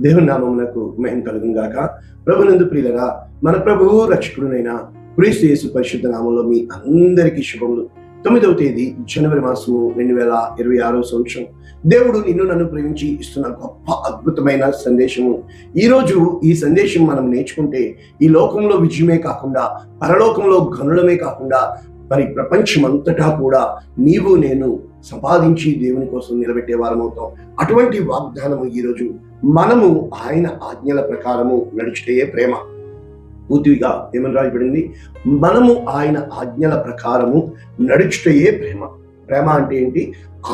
దేవుని నామమునకు మహిమ కలుగును గాక. ప్రభునందు ప్రియులరా, మన ప్రభువు రక్షకుడునైన క్రీస్తు యేసు పరిశుద్ధ నామంలో మీ అందరికీ శుభములు. 9వ తేదీ జనవరి మాసము 2026 సంవత్సరం. దేవుడు నిన్ను నన్ను ప్రేమించి ఇస్తున్న గొప్ప అద్భుతమైన సందేశము. ఈరోజు ఈ సందేశం మనం నేర్చుకుంటే ఈ లోకంలో విజయమే కాకుండా, పరలోకంలో గనులమే కాకుండా, మరి ప్రపంచమంతటా కూడా నీవు నేను సంపాదించి దేవుని కోసం నిలబెట్టే వారమవుతాం. అటువంటి వాగ్దానము ఈరోజు మనము ఆయన ఆజ్ఞల ప్రకారము నడుచుటయే ప్రేమ. పూర్తిగా ఏమని రాయబడింది? మనము ఆయన ఆజ్ఞల ప్రకారము నడుచుటయే ప్రేమ. ప్రేమ అంటే ఏంటి?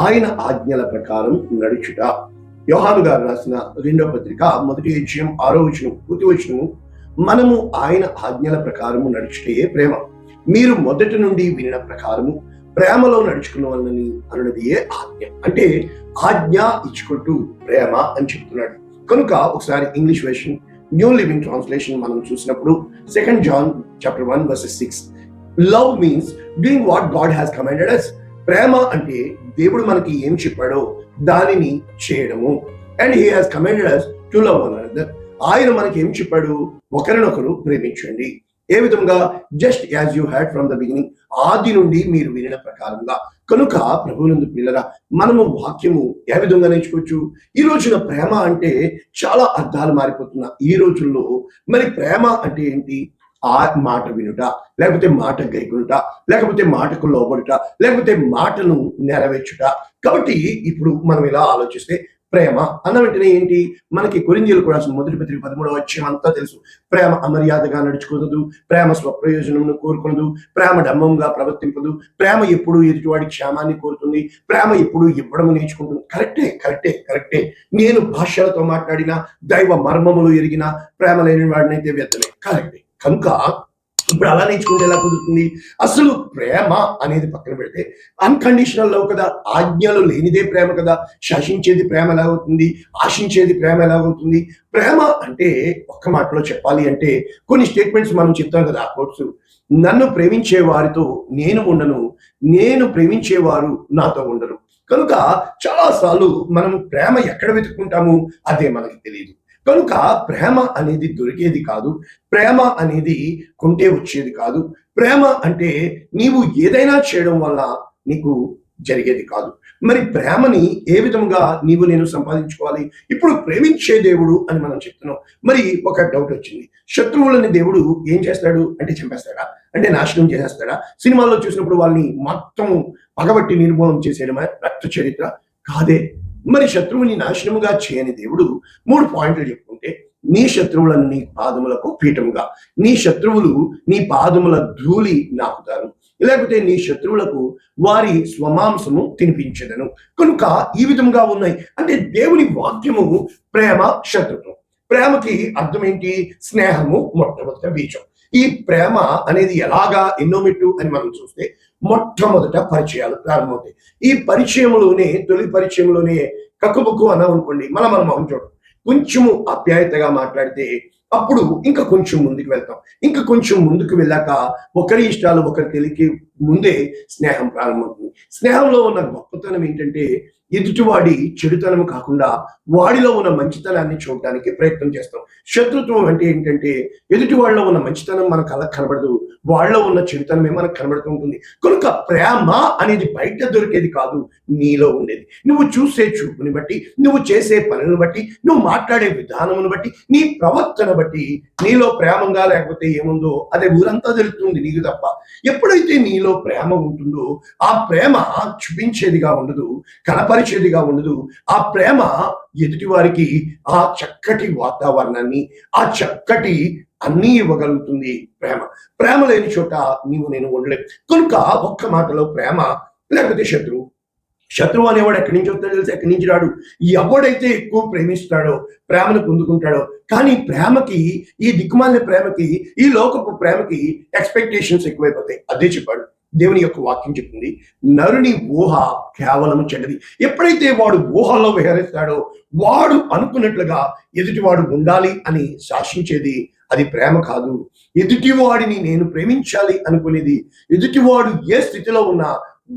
ఆయన ఆజ్ఞల ప్రకారం నడుచుట. యోహాను గారు రాసిన 2వ పత్రిక 1వ అధ్యాయం 6వ వచనం, పూర్తి వచనము, మనము ఆయన ఆజ్ఞల ప్రకారము నడుచుటయే ప్రేమ. మీరు మొదటి నుండి వినిన ప్రకారము ప్రేమలో నడుచుకున్న వాళ్ళని అన్నది ఏ ఆజ్ఞ. అంటే ఆజ్ఞ ఇచ్చుకుంటూ ప్రేమ అని చెప్తున్నాడు. కనుక ఒకసారి English version new living translation మనం చూసినప్పుడు 2 John chapter 1 verses 6, love means doing what God has commanded us. ప్రేమ అంటే దేవుడు మనకి ఏం చెప్పాడో దానిని చేయడము. And he has commanded us to love one another. ఆయన మనకి ఏం చెప్పాడు? ఒకరినొకరు ప్రేమించండి. ఏ విధంగా? Just as you had from the beginning, ఆది నుండి మీరు వినిన ప్రకారంగా. కనుక ప్రభువునందు పిల్లరా, మనము వాక్యము ఏ విధంగా నేర్చుకోవచ్చు? ఈ రోజున ప్రేమ అంటే చాలా అర్థాలు మారిపోతున్నా ఈ రోజుల్లో. మరి ప్రేమ అంటే ఏంటి? ఆ మాట వినుట, లేకపోతే మాట గైకొనుట, లేకపోతే మాటకు లోబడుట, లేకపోతే మాటను నెరవేర్చుట. కాబట్టి ఇప్పుడు మనం ఇలా ఆలోచిస్తే ప్రేమ అన్న వెంటనే ఏంటి? మనకి కొరింథీయులకు రాసిన 1వ పత్రిక 13వ అధ్యాయం అంతా తెలుసు. ప్రేమ అమర్యాదగా నడుచుకోదు, ప్రేమ స్వప్రయోజనమును కోరుకునదు, ప్రేమ డంబంగా ప్రవర్తింపదు, ప్రేమ ఎప్పుడు ఎదుటివాడి క్షేమాన్ని కోరుతుంది, ప్రేమ ఎప్పుడు ఇవ్వడం నేర్చుకుంటుంది. కరెక్టే. నేను భాషలతో మాట్లాడినా, దైవ మర్మములు ఎరిగినా, ప్రేమ లేని వాడినైతే వ్యర్థమే. కరెక్టే. కనుక ఇప్పుడు అలా నేర్చుకుంటే ఎలా కుదురుతుంది? అసలు ప్రేమ అనేది పక్కన పెడితే అన్కండిషనల్ లవ్ కదా, ఆజ్ఞలు లేనిదే ప్రేమ కదా. శాసించేది ప్రేమ ఎలాగవుతుంది? ఆశించేది ప్రేమ ఎలాగవుతుంది? ప్రేమ అంటే ఒక్క మాటలో చెప్పాలి అంటే కొన్ని స్టేట్మెంట్స్ మనం చెప్తాం కదా, కోట్స్. నన్ను ప్రేమించే వారితో నేను ఉండను, నేను ప్రేమించేవారు నాతో ఉండరు. కనుక చాలాసార్లు మనం ప్రేమ ఎక్కడ వెతుక్కుంటాము అదే మనకి తెలియదు. కనుక ప్రేమ అనేది దొరికేది కాదు, ప్రేమ అనేది కొంటే వచ్చేది కాదు. ప్రేమ అంటే నీవు ఏదైనా చేయడం వల్ల నీకు జరిగేది కాదు. మరి ప్రేమని ఏ విధంగా నీవు నేను సంపాదించుకోవాలి? ఇప్పుడు ప్రేమించే దేవుడు అని మనం చెప్తున్నాం. మరి ఒక డౌట్ వచ్చింది, శత్రువులని దేవుడు ఏం చేస్తాడు అంటే చంపేస్తాడా? అంటే నాశనం చేసేస్తాడా? సినిమాల్లో చూసినప్పుడు వాళ్ళని మొత్తం పగబట్టి నిర్మూలన చేసేయడమే రక్త చరిత్ర? కాదే. మరి శత్రువుని నాశనముగా చేయని దేవుడు 3 పాయింట్లు చెప్పుకుంటే, నీ శత్రువులను నీ పాదములకు పీఠముగా, నీ శత్రువులు నీ పాదముల ధూళి నాకుతారు, లేకపోతే నీ శత్రువులకు వారి స్వమాంసము తినిపించదను. కనుక ఈ విధంగా ఉన్నాయి. అంటే దేవుని వాక్యము ప్రేమ, శత్రుత్వం. ప్రేమకి అర్థం ఏంటి? స్నేహము మొట్టమొదటి బీజం. ఈ ప్రేమ అనేది ఎలాగా ఎన్నో మెట్టు అని మనం చూస్తే మొట్టమొదట పరిచయాలు ప్రారంభమవుతాయి. ఈ పరిచయంలోనే, తొలి పరిచయంలోనే కక్కుబుక్కు అన్నాం అనుకోండి, మనం మొహం చూడం. కొంచెము ఆప్యాయతగా మాట్లాడితే అప్పుడు ఇంకా కొంచెం ముందుకు వెళ్తాం. ఇంకా కొంచెం ముందుకు వెళ్ళాక ఒకరి ఇష్టాలు ఒకరి తెలికి ముందే స్నేహం ప్రారంభమవుతుంది. స్నేహంలో ఉన్న గొప్పతనం ఏంటంటే ఎదుటివాడి చెడుతనం కాకుండా వాడిలో ఉన్న మంచితనాన్ని చూడటానికి ప్రయత్నం చేస్తాం. శత్రుత్వం అంటే ఏంటంటే ఎదుటి వాళ్ళలో ఉన్న మంచితనం మనకు కళ్ళకు కనబడదు, వాళ్ళలో ఉన్న చెడుతనమే మనకు కనబడుతూ ఉంటుంది. కనుక ప్రేమ అనేది బయట దొరికేది కాదు, నీలో ఉండేది. నువ్వు చూసే చూపుని బట్టి, నువ్వు చేసే పనులను బట్టి, నువ్వు మాట్లాడే విధానమును బట్టి, నీ ప్రవర్తన బట్టి నీలో ప్రేమంగా లేకపోతే ఏముందో అదే ఊరంతా తెలుస్తుంది నీకు తప్ప. ఎప్పుడైతే నీలో ప్రేమ ఉంటుందో ఆ ప్రేమ చూపించేదిగా ఉండదు, కనపరిచేదిగా ఉండదు. ఆ ప్రేమ ఎదుటి వారికి ఆ చక్కటి వాతావరణాన్ని, ఆ చక్కటి అన్నీ ఇవ్వగలుగుతుంది. ప్రేమ లేని చోట నీవు నేను ఉండలేవు. కనుక ఒక్క మాటలో ప్రేమ లేకపోతే శత్రువు అనేవాడు ఎక్కడి నుంచి వస్తాడో తెలిసి ఎక్కడి నుంచి రాడు. ఎవడైతే ఎక్కువ ప్రేమిస్తాడో, ప్రేమను పొందుకుంటాడో. కానీ ప్రేమకి, ఈ దిక్కుమాలిన ప్రేమకి, ఈ లోకపు ప్రేమకి ఎక్స్పెక్టేషన్స్ ఎక్కువైపోతాయి. అదే చెప్పాడు దేవుని యొక్క వాక్యం చెప్తుంది, నరుని ఊహ కేవలం చెడ్డది. ఎప్పుడైతే వాడు ఊహల్లో విహరిస్తాడో, వాడు అనుకున్నట్లుగా ఎదుటివాడు ఉండాలి అని శాసించేది అది ప్రేమ కాదు. ఎదుటివాడిని నేను ప్రేమించాలి అనుకునేది, ఎదుటివాడు ఏ స్థితిలో ఉన్నా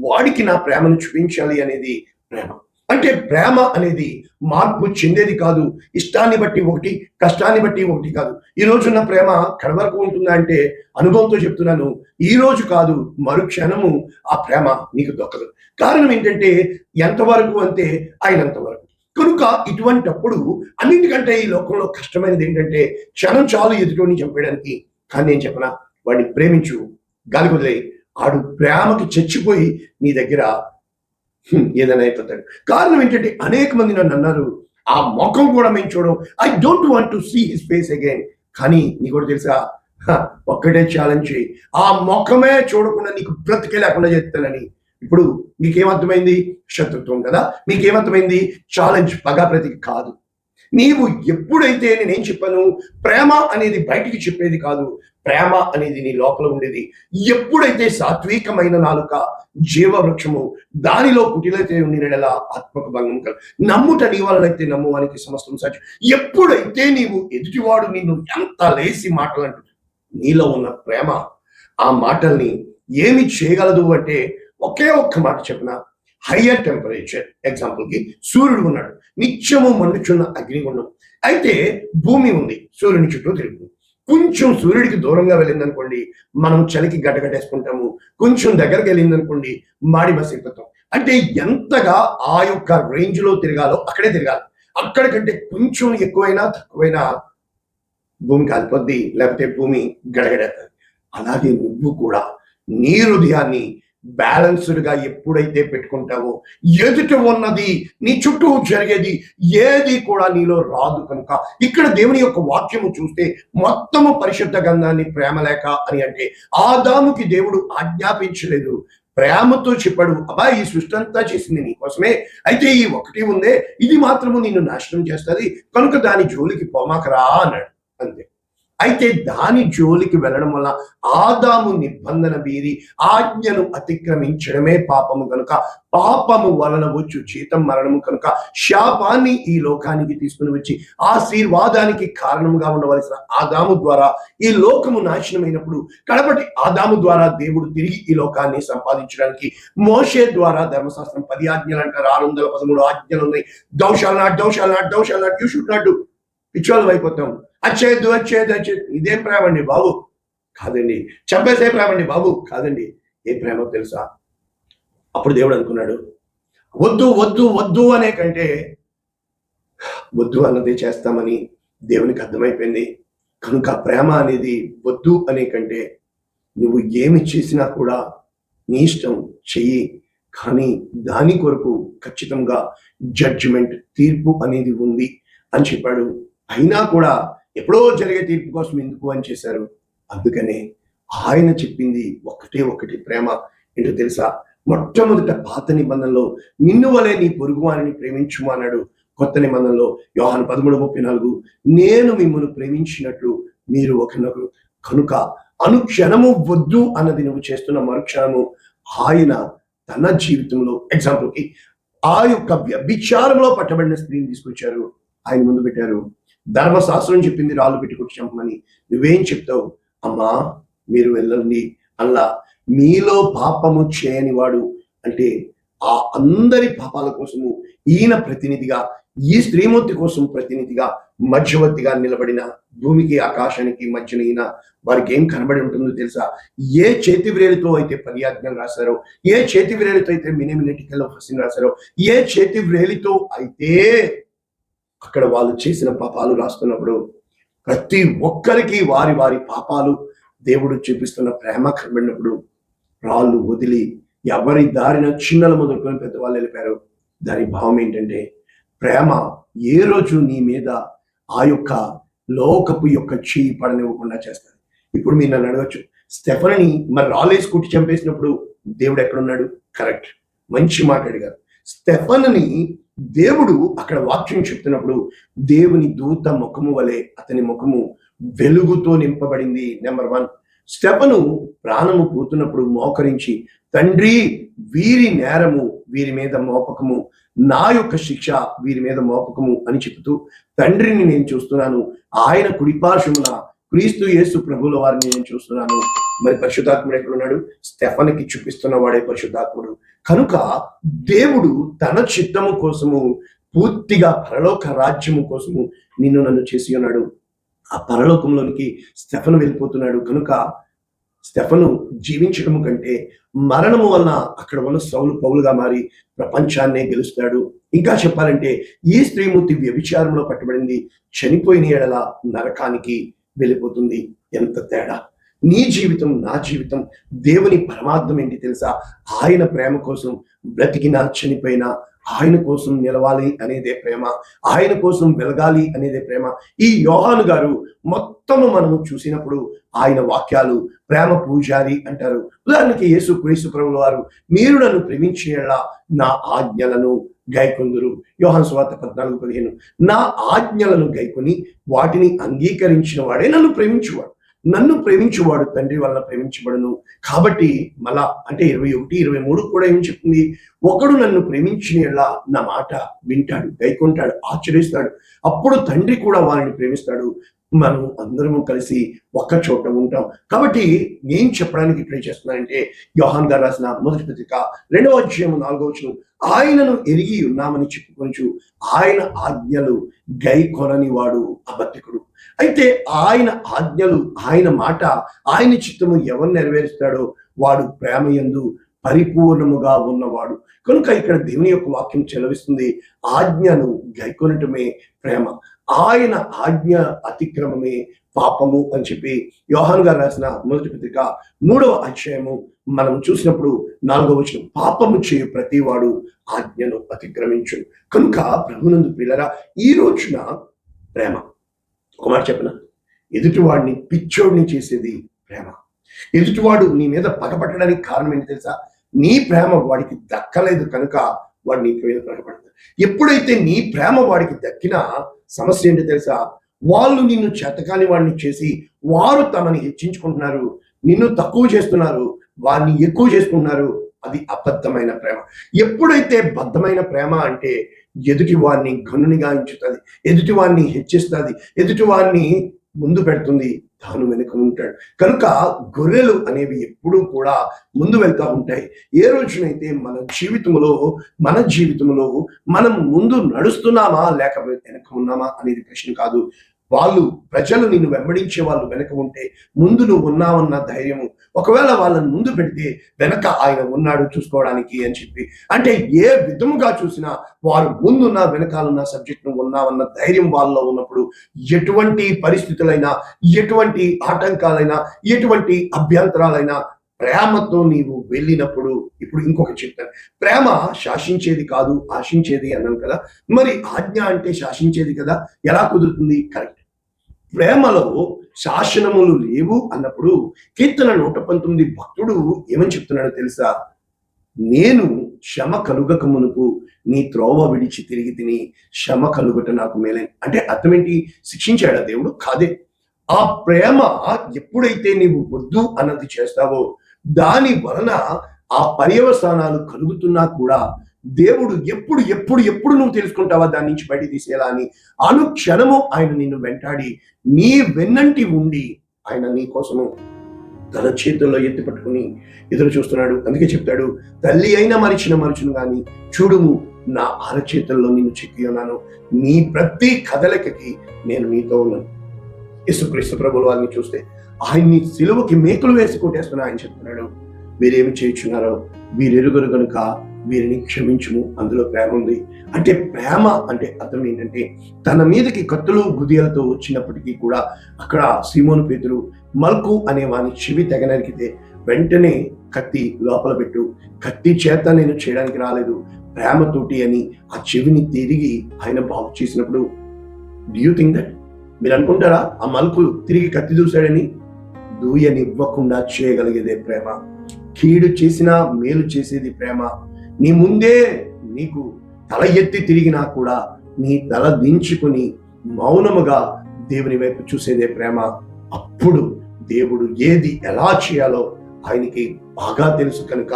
వాడికి నా ప్రేమను చూపించాలి అనేది ప్రేమ. అంటే ప్రేమ అనేది మార్పు చెందేది కాదు. ఇష్టాన్ని బట్టి ఒకటి, కష్టాన్ని బట్టి ఒకటి కాదు. ఈ రోజున్న ప్రేమ కడవరకు ఉంటుందా అంటే అనుభవంతో చెప్తున్నాను, ఈ రోజు కాదు మరుక్షణము ఆ ప్రేమ నీకు దొరకదు. కారణం ఏంటంటే ఎంతవరకు అంటే అయినంత వరకు. కనుక ఇటువంటప్పుడు అన్నింటికంటే ఈ లోకంలో కష్టమైనది ఏంటంటే క్షణం చాలు ఎదుటోని చంపేయడానికి. కానీ నేను చెప్పనా, వాడిని ప్రేమించు, గాలి వదిలేయి, ఆడు ప్రేమకి చచ్చిపోయి నీ దగ్గర ఏదైనా అయిపోతాడు. కారణం ఏంటంటే అనేక మంది నన్ను అన్నారు, ఆ ముఖం కూడా మేము చూడం, I don't want to see his face again. కానీ నీకు కూడా తెలుసా, ఒక్కటే ఛాలెంజ్ చేయి, ఆ ముఖమే చూడకుండా నీకు బ్రతికే లేకుండా చేస్తానని. ఇప్పుడు మీకేమర్థమైంది? శత్రుత్వం కదా. మీకేమర్థమైంది? ఛాలెంజ్, పగా ప్రతికి కాదు. నీవు ఎప్పుడైతే నేనేం చెప్పాను, ప్రేమ అనేది బయటికి చెప్పేది కాదు, ప్రేమ అనేది నీ లోపల ఉండేది. ఎప్పుడైతే సాత్వికమైన నాలుక జీవవృక్షము, దానిలో కుటిలైతే ఉండినలా ఆత్మకు భంగం కల నమ్ముట నీ వలనైతే నమ్మువానికి సమస్తం సాధ్యం. ఎప్పుడైతే నీవు ఎదుటివాడు నిన్ను ఎంత లేసి మాటలు అంటుంది, నీలో ఉన్న ప్రేమ ఆ మాటల్ని ఏమి చేయగలదు అంటే ఒకే ఒక్క మాట చెప్పిన, హయ్యర్ టెంపరేచర్. ఎగ్జాంపుల్కి సూర్యుడు ఉన్నాడు, నిత్యము మండుచున్న అగ్నిగుండం. అయితే భూమి ఉంది, సూర్యుని చుట్టూ తిరుగుతుంది. కొంచెం సూర్యుడికి దూరంగా వెళ్ళిందనుకోండి, మనం చలికి గడ్డగట్టేసుకుంటాము. కొంచెం దగ్గరికి వెళ్ళిందనుకోండి, మాడి బసిపోతాం. అంటే ఎంతగా ఆ యొక్క రేంజ్ లో తిరగాలో అక్కడే తిరగాలి. అక్కడికంటే కొంచెం ఎక్కువైనా తక్కువైనా భూమి కాలిపోద్ది, లేకపోతే భూమి గడగడేస్తుంది. అలాగే నువ్వు కూడా నీ హృదయాన్ని బ్యాలెన్స్డ్ గా ఎప్పుడైతే పెట్టుకుంటావో, ఎదుట ఉన్నది నీ చుట్టూ జరిగేది ఏది కూడా నీలో రాదు. కనుక ఇక్కడ దేవుని యొక్క వాక్యము చూస్తే మొత్తము పరిశుద్ధ గంధాన్ని ప్రేమ లేక అని అంటే ఆదాముకి దేవుడు ఆజ్ఞాపించలేదు, ప్రేమతో చెప్పాడు, అబ్బా ఈ సృష్టి అంతా చేసింది నీకోసమే, అయితే ఈ ఒకటి ఉందే, ఇది మాత్రము నిన్ను నాశనం చేస్తుంది, కనుక దాని జోలికి పోమాకరా అన్నాడు. అంతే. అయితే దాని జోలికి వెళ్ళడం వల్ల ఆదాము నిబంధన మీరి ఆజ్ఞను అతిక్రమించడమే పాపము. కనుక పాపము వలన వచ్చు జీతం మరణము. కనుక శాపాన్ని ఈ లోకానికి తీసుకుని వచ్చి ఆశీర్వాదానికి కారణంగా ఉండవలసిన ఆదాము ద్వారా ఈ లోకము నాశనమైనప్పుడు కడపటి ఆదాము ద్వారా దేవుడు తిరిగి ఈ లోకాన్ని సంపాదించడానికి మోషే ద్వారా ధర్మశాస్త్రం 10 ఆజ్ఞలు అంటారు, 613 ఆజ్ఞలు ఉన్నాయి. Thou shalt not, thou shalt not, thou shalt not, you should not do. పిచ్చోళ్ళు అయిపోతాం. వచ్చేది వచ్చేది వచ్చేది, ఇదేం ప్రేమ అండి బాబు? కాదండి. చంపేసే ప్రేమ అండి బాబు? కాదండి. ఏ ప్రేమ తెలుసా? అప్పుడు దేవుడు అనుకున్నాడు, వద్దు వద్దు వద్దు అనే కంటే వద్దు అన్నదే చేస్తామని దేవునికి అర్థమైపోయింది. కనుక ప్రేమ అనేది వద్దు అనే కంటే నువ్వు ఏమి చేసినా కూడా నీ ఇష్టం చెయ్యి, కానీ దాని కొరకు ఖచ్చితంగా జడ్జిమెంట్, తీర్పు అనేది ఉంది అని చెప్పాడు. అయినా కూడా ఎప్పుడో జరిగే తీర్పు కోసం ఎందుకు అని చేశారు. అందుకనే ఆయన చెప్పింది ఒకటే ఒకటి ప్రేమ. ఏంటో తెలుసా? మొట్టమొదట పాత నిబంధనలో నిన్ను వలె నీ పొరుగు వారిని ప్రేమించుము అన్నాడు. కొత్త నిబంధనలో యోహాను 13:34 నేను మిమ్మల్ని ప్రేమించినట్లు మీరు ఒకరినొకరు. కనుక అనుక్షణము వద్దు అన్నది నువ్వు చేస్తున్న మరుక్షణము ఆయన తన జీవితంలో, ఎగ్జాంపుల్కి ఆ యొక్క వ్యభిచారంలో పట్టబడిన స్త్రీని తీసుకొచ్చారు, ఆయన ముందు పెట్టారు. ధర్మశాస్త్రం చెప్పింది రాళ్ళు పెట్టి కొట్టి చంపమని, నువ్వేం చెప్తావు? అమ్మా మీరు వెళ్ళండి అలా. మీలో పాపము చేయని వాడు అంటే ఆ అందరి పాపాల కోసము ఈయన ప్రతినిధిగా, ఈ స్త్రీమూర్తి కోసం ప్రతినిధిగా, మధ్యవర్తిగా నిలబడిన, భూమికి ఆకాశానికి మధ్యన ఈయన. వారికి ఏం కనబడి ఉంటుందో తెలుసా? ఏ చేతి వ్రేలితో అయితే 10 ఆజ్ఞలు రాశారో, ఏ చేతి వ్రేలితో అయితే మినిమినెటికల్లో ఫస్ట్ రాశారో, ఏ చేతి వ్రేలితో అయితే అక్కడ వాళ్ళు చేసిన పాపాలు రాస్తున్నప్పుడు ప్రతి ఒక్కరికి వారి వారి పాపాలు దేవుడు చూపిస్తున్న ప్రేమ కనబడినప్పుడు రాళ్ళు వదిలి ఎవరి దారిన చిన్నలు మొదలుకొని పెద్దవాళ్ళు వెళ్ళిపోయారు. దాని భావం ఏంటంటే ప్రేమ ఏ రోజు నీ మీద ఆ యొక్క లోకపు యొక్క చేయి పడనివ్వకుండా చేస్తారు. ఇప్పుడు మీరు నన్ను అడగచ్చు, స్టెఫెనని మరి రాళ్ళేసి కుట్టి చంపేసినప్పుడు దేవుడు ఎక్కడున్నాడు? కరెక్ట్, మంచి మాట అడిగారు. స్టెఫెనని దేవుడు అక్కడ వాక్యం చెప్తున్నప్పుడు దేవుని దూత ముఖము వలె అతని ముఖము వెలుగుతో నింపబడింది. నెంబర్ 1, స్టెఫెను ప్రాణము పోతున్నప్పుడు మోకరించి, తండ్రి వీరి నేరము వీరి మీద మోపకము, నా యొక్క శిక్ష వీరి మీద మోపకము అని చెబుతూ, తండ్రిని నేను చూస్తున్నాను, ఆయన కుడిపార్శ్వమున క్రీస్తు యేసు ప్రభుల వారిని నేను చూస్తున్నాను. మరి పరిశుద్ధాత్ముడు ఎక్కడున్నాడు? స్టెఫనుకి చూపిస్తున్న వాడే పరిశుద్ధాత్ముడు. కనుక దేవుడు తన చిత్తము కోసము, పూర్తిగా పరలోక రాజ్యము కోసము నిన్ను నన్ను చేసి ఉన్నాడు. ఆ పరలోకంలోనికి స్టెఫను వెళ్ళిపోతున్నాడు. కనుక స్టెఫను జీవించడం కంటే మరణము వలన అక్కడ ఉన్న సౌలు పౌలుగా మారి ప్రపంచాన్నే గెలుస్తాడు. ఇంకా చెప్పాలంటే ఈ స్త్రీమూర్తి వ్యభిచారంలో పట్టబడింది, చనిపోయిన ఎడల నరకానికి వెళ్ళిపోతుంది. ఎంత తేడా! నీ జీవితం, నా జీవితం, దేవుని పరమార్థం ఏంటి తెలుసా? ఆయన ప్రేమ కోసం బ్రతికినా చనిపోయినా ఆయన కోసం నిలవాలి అనేదే ప్రేమ, ఆయన కోసం వెలగాలి అనేదే ప్రేమ. ఈ యోహాను గారు మొత్తము మనము చూసినప్పుడు ఆయన వాక్యాలు ప్రేమ పూజారి అంటారు. ఉదాహరణకి యేసు క్రీస్తు ప్రభుల వారు, మీరు నన్ను ప్రేమించేలా నా ఆజ్ఞలను గైకొందురు. యోహాను సువార్త 14:15. నా ఆజ్ఞలను గైకొని వాటిని అంగీకరించిన వాడే నన్ను ప్రేమించువాడు. నన్ను ప్రేమించువాడు తండ్రి వల్ల ప్రేమించబడును. కాబట్టి మళ్ళా అంటే 21:23 కూడా ఏం చెప్తుంది? ఒకడు నన్ను ప్రేమించిన నా మాట వింటాడు, గైకొంటాడు, ఆచరిస్తాడు, అప్పుడు తండ్రి కూడా వారిని ప్రేమిస్తాడు. మనం అందరము కలిసి ఒక్క చోట ఉంటాం. కాబట్టి నేను చెప్పడానికి ట్రై చేస్తున్నానంటే యోహాన్ గారు రాసిన మొదటి పత్రిక 2వ అధ్యాయం 4వ వచనం, ఆయనను ఎరిగి ఉన్నామని చెప్పుకొనుచు ఆయన ఆజ్ఞలు గైకొనని వాడు అబద్ధికుడు. అయితే ఆయన ఆజ్ఞలు, ఆయన మాట, ఆయన చిత్తము ఎవరు నెరవేరుస్తాడో వాడు ప్రేమయందు పరిపూర్ణముగా ఉన్నవాడు. కనుక ఇక్కడ దేవుని యొక్క వాక్యం చెలవిస్తుంది, ఆజ్ఞను గైకొనటమే ప్రేమ, ఆయన ఆజ్ఞ అతిక్రమమే పాపము అని చెప్పి యోహాను గారు రాసిన మొదటి పత్రిక 3వ అధ్యాయము మనం చూసినప్పుడు 4వ వచనం, పాపము చేయు ప్రతివాడు ఆజ్ఞను అతిక్రమించు. కనుక ప్రభునందు ప్రియులారా, ఈ రోజున ప్రేమ, ఒక మాట చెప్పిన, ఎదుటివాడిని పిచ్చోడిని చేసేది ప్రేమ. ఎదుటివాడు నీ మీద పగపట్టడానికి కారణం ఏంటి తెలుసా? నీ ప్రేమ వాడికి దక్కలేదు కనుక వాడు నీ మీద పగపడతాడు. ఎప్పుడైతే నీ ప్రేమ వాడికి దక్కినా సమస్య ఏంటి తెలుసా? వాళ్ళు నిన్ను చేతకాని వాడిని చేసి వారు తమని హెచ్చించుకుంటున్నారు, నిన్ను తక్కువ చేస్తున్నారు, వారిని ఎక్కువ చేసుకుంటున్నారు. అది అబద్ధమైన ప్రేమ. ఎప్పుడైతే బద్ధమైన ప్రేమ అంటే ఎదుటి వారిని గనునిగా ఉంచుతుంది, ఎదుటి వారిని హెచ్చిస్తుంది, ఎదుటి వారిని ముందు పెడుతుంది, తాను వెనుక ఉంటాడు. కనుక గొర్రెలు అనేవి ఎప్పుడూ కూడా ముందు వెళ్తూ ఉంటాయి. ఏ రోజునైతే మన జీవితంలో మనం ముందు నడుస్తున్నామా లేక వెనక ఉన్నామా అనేది ప్రశ్న కాదు. ప్రజలు నిన్ను వెంబడించే వాళ్ళు వెనక ఉంటే ముందు నువ్వు ఉన్నావన్న ధైర్యము, ఒకవేళ వాళ్ళని ముందు పెడితే వెనక ఆయన ఉన్నాడు చూసుకోవడానికి అని చెప్పి, అంటే ఏ విధముగా చూసినా వారు ముందున్న వెనకాలన్న సబ్జెక్ట్ నువ్వు ఉన్నావన్న ధైర్యం వాళ్ళలో ఉన్నప్పుడు ఎటువంటి పరిస్థితులైనా, ఎటువంటి ఆటంకాలైనా, ఎటువంటి అభ్యంతరాలైనా ప్రేమతో నీవు వెళ్ళినప్పుడు, ఇప్పుడు ఇంకొక చెప్తాను, ప్రేమ శాసించేది కాదు ఆశించేది అన్నాను కదా. మరి ఆజ్ఞ అంటే శాసించేది కదా, ఎలా కుదురుతుంది? కరెక్ట్. ప్రేమలో శాసనములు లేవు అన్నప్పుడు కీర్తన 119 భక్తుడు ఏమని చెప్తున్నాడో తెలుసా? నేను క్షమ కలుగక మునుపు నీ త్రోవ విడిచి తిరిగి తిని క్షమ కలుగట నాకు మేలైన. అంటే అర్థం ఏంటి? శిక్షించాడా దేవుడు? కాదే. ఆ ప్రేమ ఎప్పుడైతే నీవు వద్దు అన్నది చేస్తావో దాని వలన ఆ పర్యవసానాలు కలుగుతున్నా కూడా దేవుడు ఎప్పుడు ఎప్పుడు ఎప్పుడు నువ్వు తెలుసుకుంటావా దాని నుంచి బయట తీసేలా అని అనుక్షణము ఆయన నిన్ను వెంటాడి నీ వెన్నంటి ఉండి ఆయన నీ కోసము తన చేతుల్లో ఎత్తి పట్టుకుని ఎదురు చూస్తున్నాడు. అందుకే చెప్తాడు, తల్లి అయినా మరుచును గాని చూడుము నా అరచేతుల్లో నిన్ను చెక్కి ఉన్నాను, నీ ప్రతి కదలికకి నేను నీతో ఉన్నాను. యేసుక్రీస్తు ప్రభువు వారిని చూస్తే ఆయన్ని సిలువకి మేకులు వేసి కొట్టేస్తున్నా ఆయన చెప్తున్నాడు, వీరేమి చేయుచున్నారో వీరెరుగరు కనుక వీరిని క్షమించుము, అందులో ప్రేమ ఉంది. అంటే ప్రేమ అంటే అర్థం ఏంటంటే తన మీదకి కత్తులు గుదియలతో వచ్చినప్పటికీ కూడా అక్కడ సీమోను పేతురు మల్కు అనే వాని చెవి తెగనరికితే వెంటనే కత్తి లోపల పెట్టు, కత్తి చేత నేను చేయడానికి రాలేదు, ప్రేమతోటి అని ఆ చెవిని తిరిగి ఆయన బాగు చేసినప్పుడు, డూ యూ థింక్ దట్? మీరు అనుకుంటారా ఆ మల్కు తిరిగి కత్తి దూశాడని? దూయనివ్వకుండా చేయగలిగేదే ప్రేమ. కీడు చేసినా మేలు చేసేది ప్రేమ. నీ ముందే నీకు తల ఎత్తి తిరిగినా కూడా నీ తల దించుకుని మౌనముగా దేవుని వైపు చూసేదే ప్రేమ. అప్పుడు దేవుడు ఏది ఎలా చేయాలో ఆయనకి బాగా తెలుసు కనుక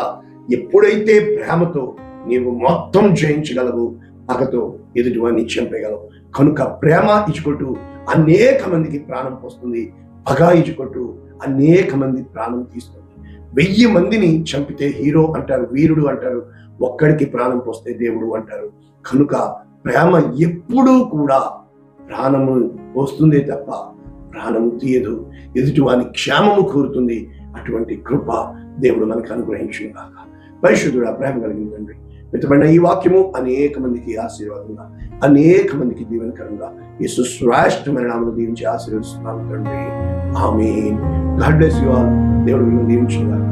ఎప్పుడైతే ప్రేమతో నీవు మొత్తం జయించగలవు, పగతో ఎదుటివాన్ని చంపేయగలవు. కనుక ప్రేమ ఇచ్చుకుంటూ అనేక మందికి ప్రాణం పోస్తుంది. బగాయించుకుంటూ అనేక మంది ప్రాణం తీస్తుంది. 1000 మందిని చంపితే హీరో అంటారు, వీరుడు అంటారు, ఒక్కడికి ప్రాణం పోస్తే దేవుడు అంటారు. కనుక ప్రేమ ఎప్పుడూ కూడా ప్రాణము పోస్తుందే తప్ప ప్రాణము తీయదు, ఎదుటివాని క్షేమము కోరుతుంది. అటువంటి కృప దేవుడు మనకు అనుగ్రహించుగాక. పరిశుద్ధుడా, ప్రేమ కలిగిన తండ్రి, మితమైన ఈ వాక్యము అనేక మందికి ఆశీర్వాదంగా, అనేక మందికి దీవెనకరంగా యేసు శ్రేష్టమైన నామములో దీవించి ఆశీర్వదిస్తున్నాను తండ్రి. ఆమేన్. God bless you all. దేవుడు మిమ్మల్ని దీవించుగాక.